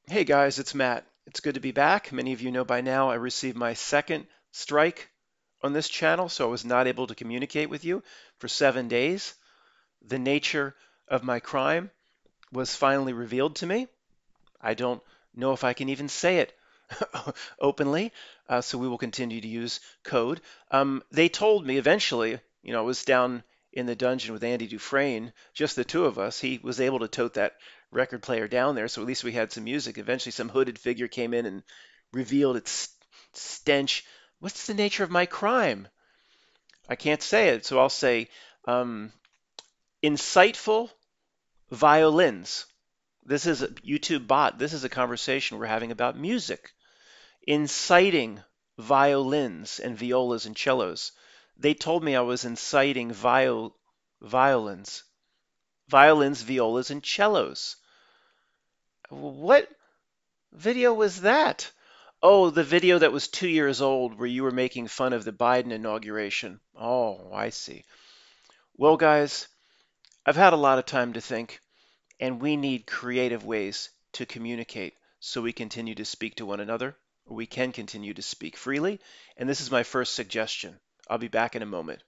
Hey guys, it's Matt. It's good to be back. Many of you know by now I received my second strike on this channel, so I was not able to communicate with you for 7 days. The nature of my crime was finally revealed to me. I don't know if I can even say it openly, so we will continue to use code. They told me eventually, I was down in the dungeon with Andy Dufresne, just the two of us. He was able to tote that record player down there, so at least we had some music. Eventually, some hooded figure came in and revealed its stench. What's the nature of my crime? I can't say it, so I'll say um, insightful violins. This is a YouTube bot. This is a conversation we're having about music. Inciting violins and violas and cellos. They told me I was inciting violins, violas, and cellos. What video was that? Oh, the video that was 2 years old where you were making fun of the Biden inauguration. Oh, I see. Well, guys, I've had a lot of time to think, and we need creative ways to communicate so we continue to speak to one another, or we can continue to speak freely. And this is my first suggestion. I'll be back in a moment.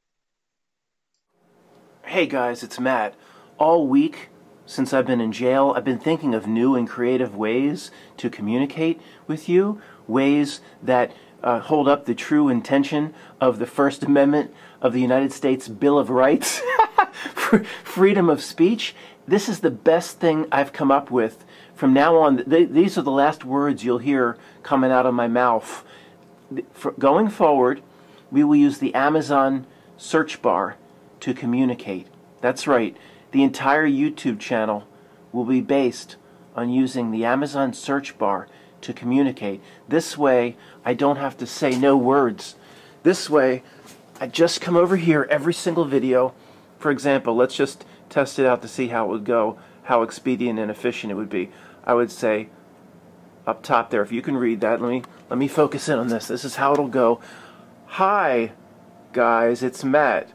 Hey guys, it's Matt. All week since I've been in jail, I've been thinking of new and creative ways to communicate with you, ways that hold up the true intention of the First Amendment of the United States Bill of Rights, freedom of speech. This is the best thing I've come up with. From now on, these are the last words you'll hear coming out of my mouth. Going forward, we will use the Amazon search bar to communicate. That's right. The entire YouTube channel will be based on using the Amazon search bar to communicate. This way, I don't have to say no words. This way, I just come over here every single video. For example, let's just test it out to see how it would go, how expedient and efficient it would be. I would say up top there, if you can read that, let me focus in on this. This is how it'll go. Hi, guys, it's Matt.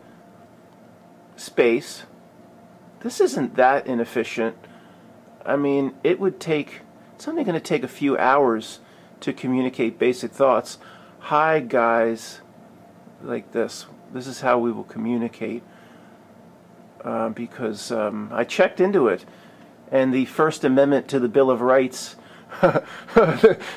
Space. This isn't that inefficient. I mean, it's only going to take a few hours to communicate basic thoughts. Hi, guys, like this. This is how we will communicate. Because I checked into it, and the First Amendment to the Bill of Rights,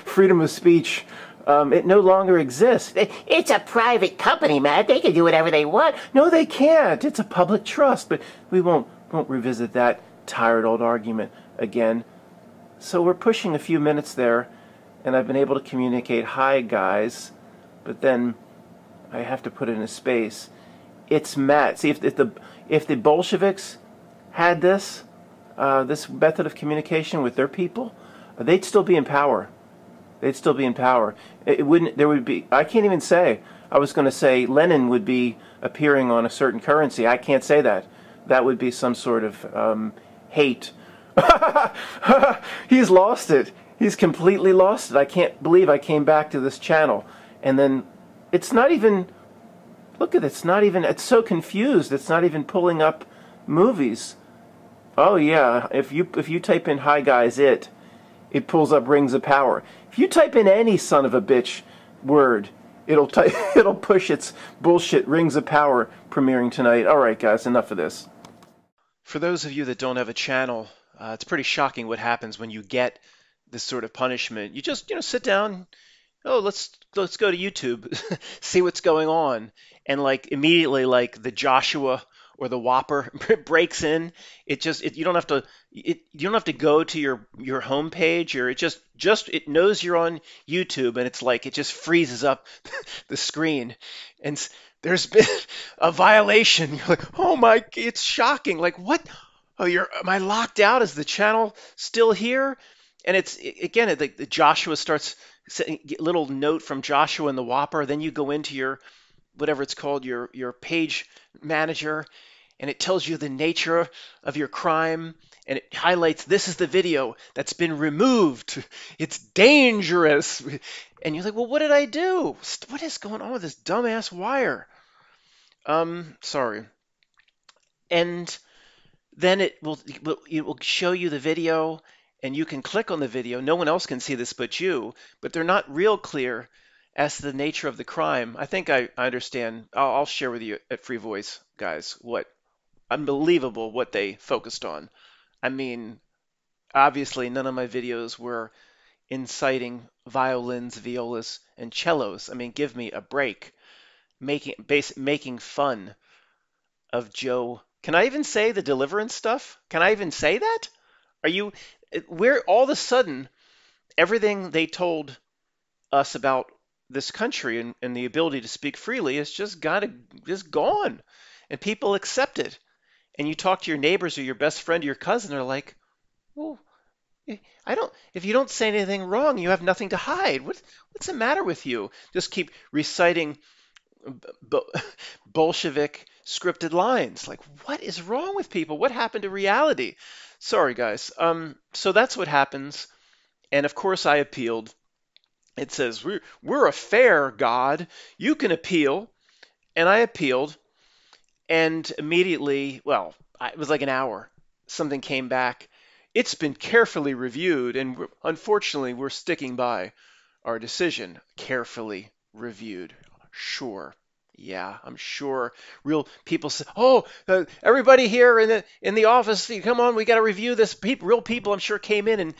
freedom of speech, it no longer exists. It's a private company, Matt. They can do whatever they want. No, they can't. It's a public trust. But we won't revisit that tired old argument again. So we're pushing a few minutes there, and I've been able to communicate, hi, guys, but then I have to put it in a space. It's Matt. See, if the Bolsheviks had this method of communication with their people, they'd still be in power. They'd still be in power. It wouldn't. There would be. I can't even say. I was going to say Lenin would be appearing on a certain currency. I can't say that. That would be some sort of hate. He's lost it. He's completely lost it. I can't believe I came back to this channel, and then it's not even. Look at it. It's not even. It's so confused. It's not even pulling up movies. Oh yeah. If you type in "Hi guys," it pulls up Rings of Power. If you type in any son of a bitch word, it'll it'll push its bullshit Rings of Power premiering tonight. All right, guys, enough of this. For those of you that don't have a channel, it's pretty shocking what happens when you get this sort of punishment. You just sit down. Oh, let's go to YouTube, see what's going on, and like immediately, like the Joshua or the Whopper breaks in. You don't have to go to your home page, or it knows you're on YouTube, and it's like it just freezes up the screen, and there's been a violation. You're like, oh my, it's shocking. Like what? Oh, am I locked out? Is the channel still here? And again, the Joshua starts little note from Joshua and the Whopper. Then you go into your whatever it's called, your page manager, and it tells you the nature of your crime, and it highlights this is the video that's been removed. It's dangerous. And you're like, well, what did I do? What is going on with this dumbass wire? Sorry. And then it will show you the video, and you can click on the video. No one else can see this but you, but they're not real clear as to the nature of the crime. I think I understand. I'll share with you at Free Voice, guys, what unbelievable what they focused on. I mean, obviously, none of my videos were inciting violins, violas, and cellos. I mean, give me a break. Making fun of Joe. Can I even say the Deliverance stuff? Can I even say that? Are you where all of a sudden everything they told us about this country and the ability to speak freely is just gone, and people accept it. And you talk to your neighbors or your best friend or your cousin, they're like, well, I don't. If you don't say anything wrong, you have nothing to hide. What's the matter with you? Just keep reciting Bolshevik scripted lines. Like, what is wrong with people? What happened to reality? Sorry, guys. So that's what happens. And of course, I appealed. It says we're a fair God. You can appeal, and I appealed, and immediately, well, it was like an hour. Something came back. It's been carefully reviewed, and unfortunately, we're sticking by our decision. Carefully reviewed. Sure. Yeah, I'm sure. Real people say, "Oh, everybody here in the office, come on, we got to review this." Real people, I'm sure, came in,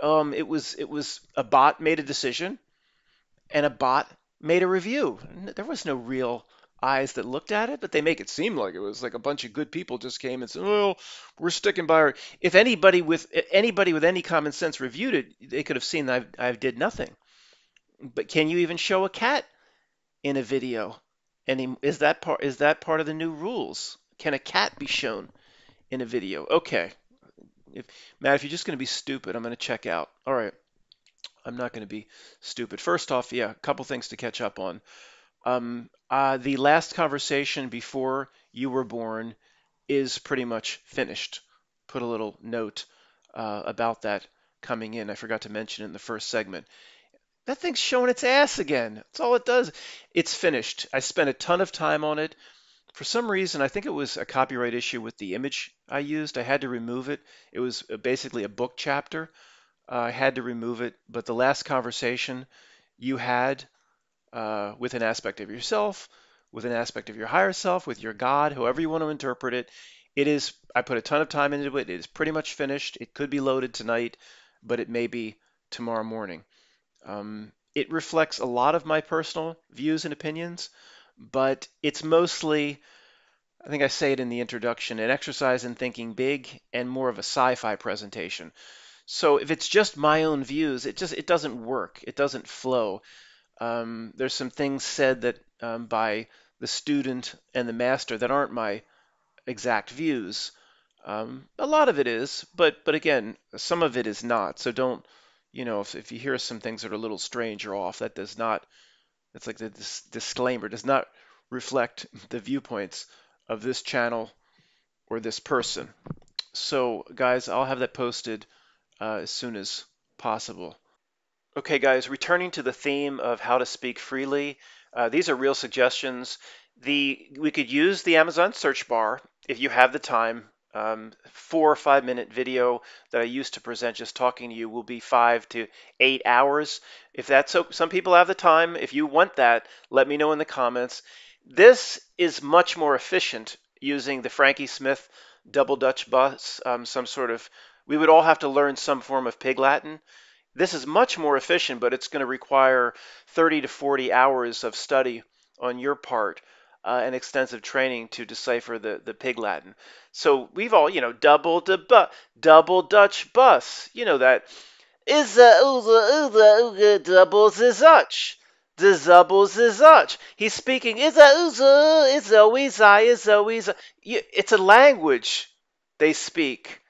and it was a bot made a decision, and a bot made a review. There was no real eyes that looked at it, but they make it seem like it was like a bunch of good people just came and said, "Oh, we're sticking by our." If anybody with any common sense reviewed it, they could have seen that I did nothing. But can you even show a cat in a video? Is that part of the new rules? Can a cat be shown in a video? Okay. Matt, if you're just going to be stupid, I'm going to check out. All right. I'm not going to be stupid. First off, yeah, a couple things to catch up on. The last conversation before you were born is pretty much finished. Put a little note about that coming in. I forgot to mention it in the first segment. That thing's showing its ass again. That's all it does. It's finished. I spent a ton of time on it. For some reason, I think it was a copyright issue with the image I used. I had to remove it. It was basically a book chapter. I had to remove it. But the last conversation you had with an aspect of yourself, with an aspect of your higher self, with your God, however you want to interpret it, I put a ton of time into it. It is pretty much finished. It could be loaded tonight, but it may be tomorrow morning. It reflects a lot of my personal views and opinions, but it's mostly, I think I say it in the introduction, an exercise in thinking big and more of a sci-fi presentation. So if it's just my own views, it doesn't work. It doesn't flow. There's some things said that by the student and the master that aren't my exact views. A lot of it is, but again, some of it is not. So don't, if you hear some things that are a little strange or off, that does not. It's like the disclaimer does not reflect the viewpoints of this channel or this person. So guys, I'll have that posted as soon as possible. Okay, guys, returning to the theme of how to speak freely, these are real suggestions. We could use the Amazon search bar if you have the time. 4 or 5 minute video that I used to present just talking to you will be 5 to 8 hours. If that's so, some people have the time. If you want that, let me know in the comments. This is much more efficient using the Frankie Smith double Dutch bus, we would all have to learn some form of Pig Latin. This is much more efficient, but it's going to require 30 to 40 hours of study on your part and extensive training to decipher the Pig Latin. So we've all, double Dutch bus. You know that. Iza, ooza, ooza, ooga, doubles is uch. The doubles is uch. He's speaking. Iza, ooza, is always I, is always. It's a language they speak.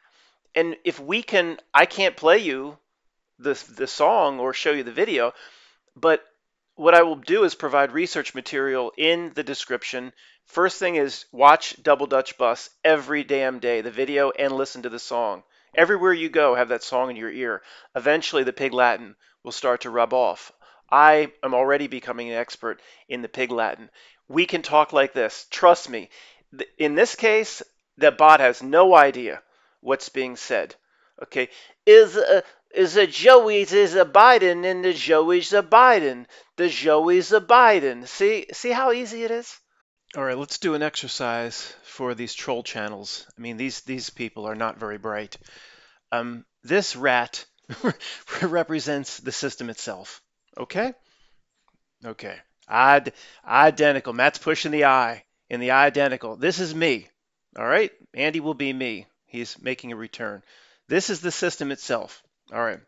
And if I can't play you the song or show you the video, but what I will do is provide research material in the description. First thing is watch Double Dutch Bus every damn day, the video, and listen to the song. Everywhere you go, have that song in your ear. Eventually, the Pig Latin will start to rub off. I am already becoming an expert in the Pig Latin. We can talk like this. Trust me. In this case, the bot has no idea what's being said. Okay, is a Joey's is a Biden and the Joey's a Biden. The Joey's a Biden. See how easy it is? All right, let's do an exercise for these troll channels. I mean, these people are not very bright. This rat represents the system itself. Okay? Okay. Identical. Matt's pushing the I in the identical. This is me. All right? Andy will be me. He's making a return. This is the system itself. All right.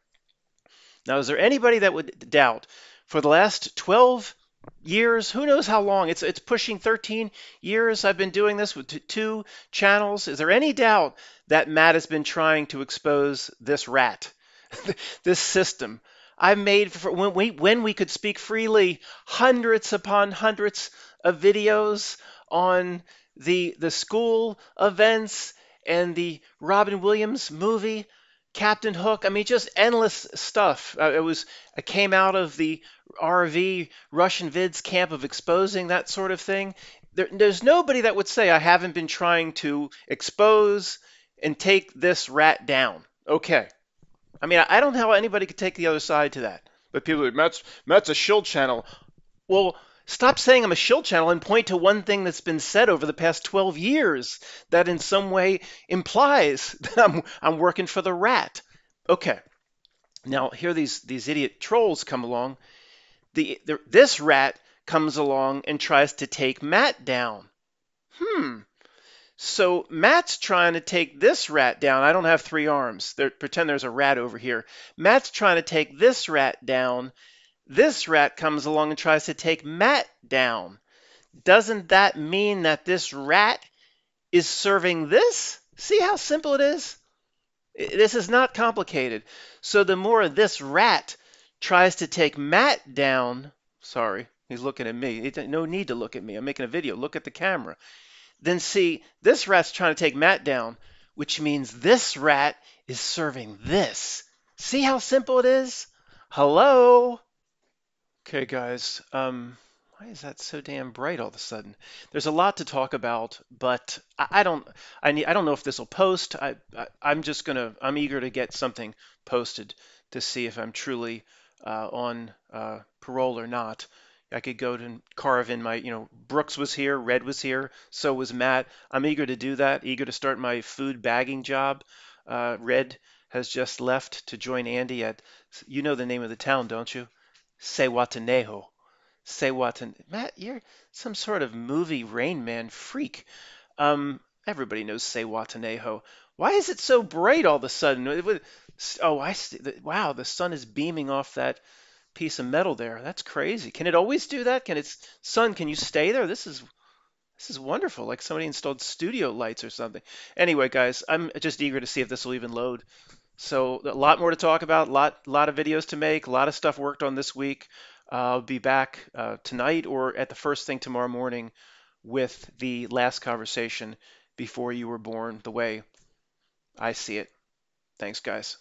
Now, is there anybody that would doubt for the last 12 years, who knows how long, it's pushing 13 years I've been doing this with two channels. Is there any doubt that Matt has been trying to expose this rat, this system? I've made, when we could speak freely, hundreds upon hundreds of videos on the school events and the Robin Williams movie, Captain Hook. I mean, just endless stuff. I came out of the RV Russian vids camp of exposing that sort of thing. There's nobody that would say I haven't been trying to expose and take this rat down. Okay. I mean, I don't know how anybody could take the other side to that. But people are like, Matt's a shill channel. Well, stop saying I'm a shill channel and point to one thing that's been said over the past 12 years that in some way implies that I'm working for the rat. Okay. Now, here these idiot trolls come along. This rat comes along and tries to take Matt down. So Matt's trying to take this rat down. I don't have three arms. Pretend there's a rat over here. Matt's trying to take this rat down. This rat comes along and tries to take Matt down. Doesn't that mean that this rat is serving this? See how simple it is? This is not complicated. So the more this rat tries to take Matt down, sorry, he's looking at me. No need to look at me. I'm making a video. Look at the camera. Then see, this rat's trying to take Matt down, which means this rat is serving this. See how simple it is? Hello? Okay, guys. Why is that so damn bright all of a sudden? There's a lot to talk about, but I don't know if this will post. I'm eager to get something posted to see if I'm truly on parole or not. I could go and carve in my, Brooks was here, Red was here, so was Matt. I'm eager to do that, eager to start my food bagging job. Red has just left to join Andy at, you know the name of the town, don't you? Sewatanejo. Matt, you're some sort of movie Rain Man freak. Everybody knows Sewatanejo. Why is it so bright all of a sudden? Oh, I see. Wow, the sun is beaming off that piece of metal there. That's crazy. Can it always do that? Sun, can you stay there? This is wonderful. Like somebody installed studio lights or something. Anyway, guys, I'm just eager to see if this will even load. So a lot more to talk about, lot of videos to make, a lot of stuff worked on this week. I'll be back tonight or at the first thing tomorrow morning with the last conversation before you were born, the way I see it. Thanks, guys.